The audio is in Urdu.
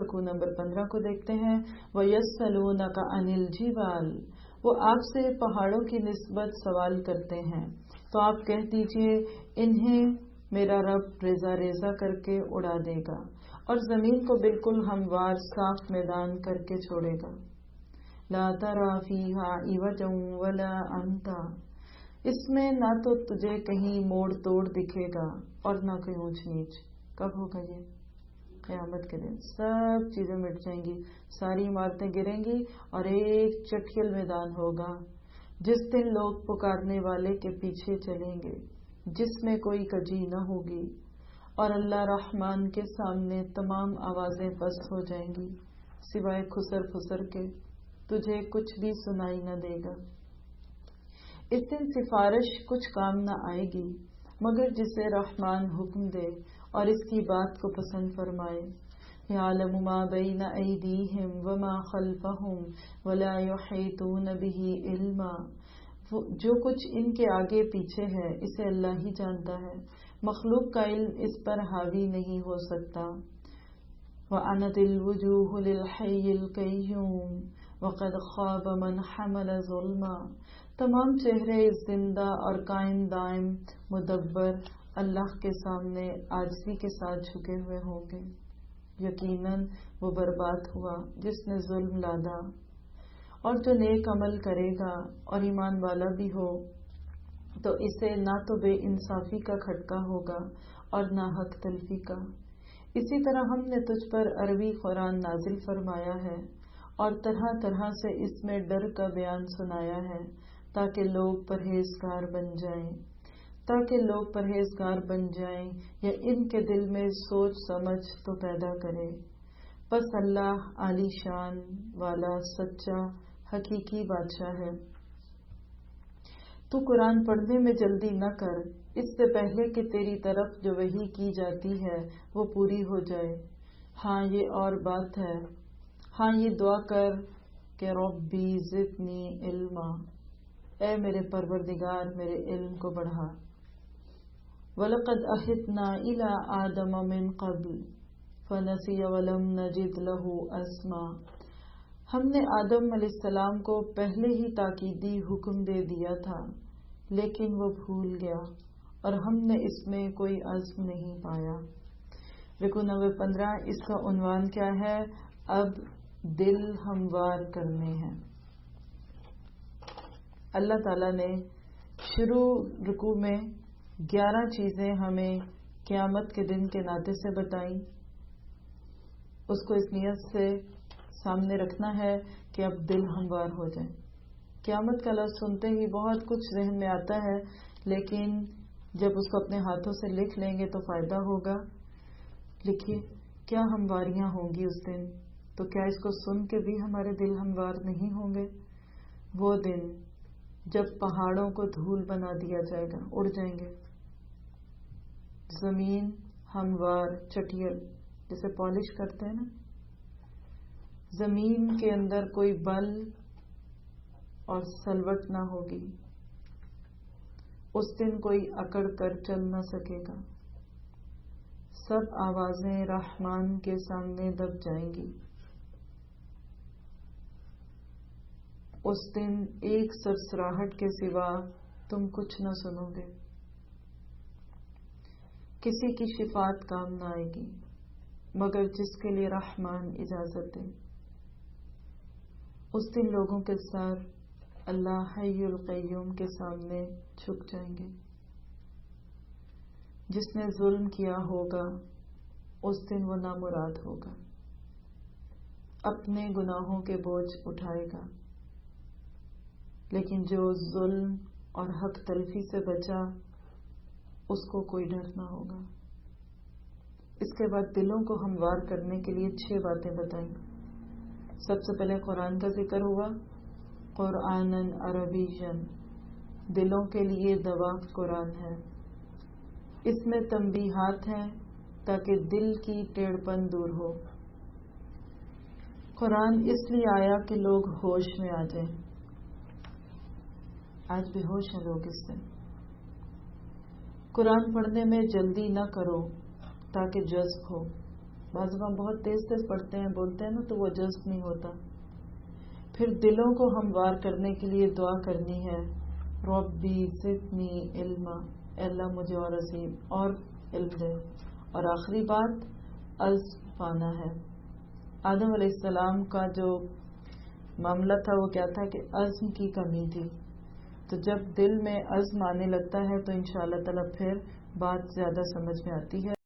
رکوع نمبر 15 کو دیکھتے ہیں. وَيَسْأَلُونَكَ عَنِ الْجِبَالِ، وہ آپ سے پہاڑوں کی نسبت سوال کرتے ہیں، تو آپ کہہ دیجئے انہیں میرا رب ریزہ ریزہ کر کے اڑا دے گا اور زمین کو بالکل ہموار صاف میدان کر کے چھوڑے گا. لا ترى فيها عوجا ولا امتا، اس میں نہ تو تجھے کہیں موڑ توڑ دکھے گا اور نہ کہیں اونچ نیچ. کب ہوگا یہ؟ قیامت کے دن. سب چیزیں مٹ جائیں گی، ساری عمارتیں گریں گی اور ایک چٹیل میدان ہوگا جس دن لوگ پکارنے والے کے پیچھے چلیں گے، جس میں کوئی کجی نہ ہوگی، اور اللہ رحمان کے سامنے تمام آوازیں پست ہو جائیں گی سوائے خسر پھسر کے، تجھے کچھ بھی سنائی نہ دے گا. اس دن سفارش کچھ کام نہ آئے گی مگر جسے رحمان حکم دے اور اس کی بات کو پسند فرمائے. یعلم ما بین ایدیہم وما خلفہم ولا یحیطون بہ علما، جو کچھ ان کے آگے پیچھے ہے اسے اللہ ہی جانتا ہے، مخلوق کا علم اس پر حاوی نہیں ہو سکتا. وَأَنَتِ الْوُجُوهُ لِلْحَيِّ الْقَيُّومِ وَقَدْ خَابَ مَنْ حَمَلَ ظُلْمًا، تمام چہرے اس زندہ اور قائم دائم مدبر اللہ کے سامنے عاجزی کے ساتھ جھکے ہوئے ہوں گے. یقیناً وہ برباد ہوا جس نے ظلم لادا. اور جو نیک عمل کرے گا اور ایمان والا بھی ہو تو اسے نہ تو بے انصافی کا کھٹکا ہوگا اور نہ حق تلفی کا. اسی طرح ہم نے تجھ پر عربی قرآن نازل فرمایا ہے اور طرح طرح سے اس میں ڈر کا بیان سنایا ہے تاکہ لوگ پرہیزگار بن جائیں یا ان کے دل میں سوچ سمجھ تو پیدا کرے. بس اللہ عالی شان والا سچا حقیقی بادشاہ ہے. تو قرآن پڑھنے میں جلدی نہ کر اس سے پہلے کہ تیری طرف جو وحی کی جاتی ہے وہ پوری ہو جائے. ہاں یہ اور بات ہے، ہاں یہ دعا کر کہ ربی زدنی علما، اے میرے پروردگار میرے علم کو بڑھا. وَلَقَدْ أَحِطْنَا إِلَىٰ آدَمَ مِنْ قَبْلُ فَنَسِيَ وَلَمْ نَجِدْ لَهُ عَزْمًا، ہم نے آدم علیہ السلام کو پہلے ہی تاکیدی حکم دے دیا تھا لیکن وہ بھول گیا اور ہم نے اس میں کوئی عزم نہیں پایا. رکوع نمبر 15، اس کا عنوان کیا ہے؟ اب دل ہموار کرنے ہیں. اللہ تعالیٰ نے شروع رکوع میں 11 چیزیں ہمیں قیامت کے دن کے ناطے سے بتائیں. اس کو اس نیت سے سامنے رکھنا ہے کہ اب دل ہموار ہو جائے. قیامت کا لفظ سنتے ہی بہت کچھ ذہن میں آتا ہے، لیکن جب اس کو اپنے ہاتھوں سے لکھ لیں گے تو فائدہ ہوگا. لکھیے کیا ہمواریاں ہوں گی اس دن، تو کیا اس کو سن کے بھی ہمارے دل ہموار نہیں ہوں گے؟ وہ دن جب پہاڑوں کو دھول بنا دیا جائے گا، اڑ جائیں گے. زمین ہموار چٹیل جسے پالش کرتے ہیں نا، زمین کے اندر کوئی بل اور سلوٹ نہ ہوگی. اس دن کوئی اکڑ کر چل نہ سکے گا. سب آوازیں رحمان کے سامنے دب جائیں گی. اس دن ایک سرسراہٹ کے سوا تم کچھ نہ سنو گے. کسی کی شفاعت کام نہ آئے گی مگر جس کے لیے رحمان اجازت دے. اس دن لوگوں کے سر اللہ حی القیوم کے سامنے جھک جائیں گے. جس نے ظلم کیا ہوگا اس دن وہ نامراد ہوگا، اپنے گناہوں کے بوجھ اٹھائے گا. لیکن جو ظلم اور حق تلفی سے بچا اس کو کوئی ڈر نہ ہوگا. اس کے بعد دلوں کو ہموار کرنے کے لیے 6 باتیں بتائیں. سب سے پہلے قرآن کا ذکر ہوا، قرآنً عربیًا، دلوں کے لیے دوا قرآن ہے. اس میں تنبیہات ہیں تاکہ دل کی ٹیڑھ پن دور ہو. قرآن اس لیے آیا کہ لوگ ہوش میں آ جائیں. آج بے ہوش ہیں لوگ. اس سے قرآن پڑھنے میں جلدی نہ کرو تاکہ جذب ہو. بعض ہم بہت تیز تیز پڑھتے ہیں بولتے ہیں نا تو وہ جذب نہیں ہوتا. پھر دلوں کو ہموار کرنے کے لیے دعا کرنی ہے، ربی زدنی علما، اللہ مجھے اور عظیم اور علم دے. اور آخری بات عزم پانا ہے. آدم علیہ السلام کا جو معاملہ تھا وہ کیا تھا کہ عزم کی کمی تھی. تو جب دل میں عزم آنے لگتا ہے تو انشاءاللہ تعالی پھر بات زیادہ سمجھ میں آتی ہے.